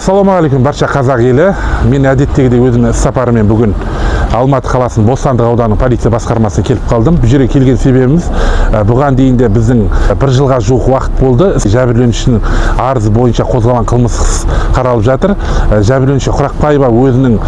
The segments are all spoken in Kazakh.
Ассалаумағалейкум барша қазақ елі. Мен әдеттегідей өзім іс-сапарымен бүгін Алматы қаласының Бостандық ауданының полиция басқармасына келіп қалдым. Бұл жерге келген себебіміз бұған дейін де біздің бір жылға жуық уақыт болды. Жәбірленушінің арызы бойынша қозғалған қылмыс қаралып жатыр. Жәбірленуші Құрақбаева өзінің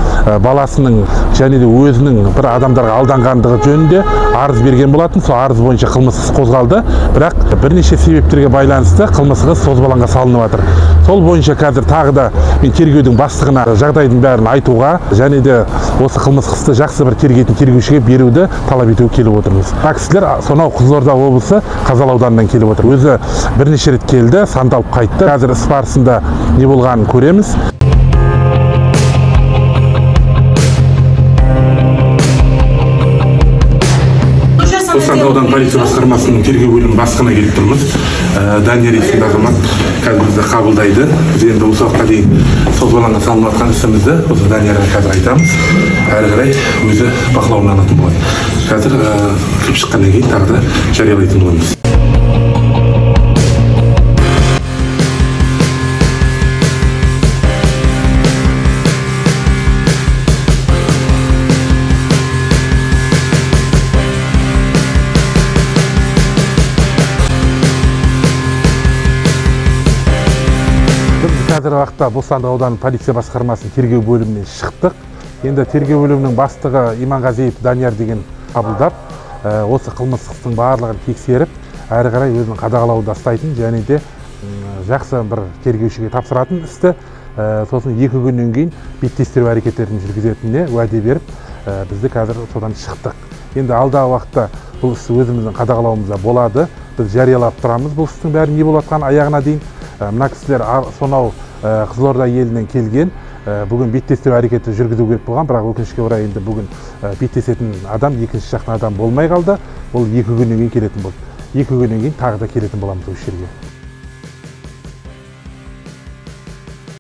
баласының және де өзінің бір адамдарға алданғандығы жөнінде арыз берген болатын. Сол арыз бойынша қылмыс қозғалды. Бірақ бірнеше себептерге байланысты қылмыс созбалаңға салынып жатыр. Сол бойынша қазір тағы да мен тергеудің бастығына жағдайдың бәрін айтуға және де осы қылмыс істі жақсы бір тергейтін тергеушіге беруді талап етуге келіп отырмыз. Кісілер сонау Қызылорда облысы Қазалы ауданынан келіп отыр. Өзі бірнеше рет келді, сандалып қайтты. Қазір іс барысында не болғанын көреміз. Бостандық аудан полиция басқармасының тергеу бөлімі бастығына келіп тұрмыз. Данияр есімді азамат қазір бізді қабылдайды. Біз енді осы уақытқа дейін созбалаңға салынып жатқан ісімізді осы Даниярға қазір айтамыз. Әрі қарай өзі бақылауына алатын болады. Қазір кіріп шыққаннан кейін тағы да жариялайтын боламыз. Қазір уақытта Бостандық ауданының полиция басқармасының тергеу бөлімінен шықтық. Енді тергеу бөлімінің бастығы Иманғазиев Данияр деген қабылдап, осы қылмыстың барлығын тексеріп, әрі қарай өзінің қадағалауда ұстайтын және де жақсы бір тергеушіге тапсыратын істі, сосын 2 күннен кейін беттестіру әрекеттерін жүргізетініне уәде беріп, бізді қазір содан шықтық. Енді алдағы уақытта бұл іс өзіміздің қадағалауымызда болады. Біз жариялап тұрамыз бұл істің бәрі не болып жатқанын аяғына дейін. Мына кісілер сонау Қызылорда елінен келген, бүгін беттестіру әрекеті жүргізу керек болған, бірақ өкінішке орай енді бүгін беттесетін адам екінші жақтан адам болмай қалды. Ол 2 күннен кейін келетін болды. 2 күннен кейін тағы да келетін боламыз осы жерге.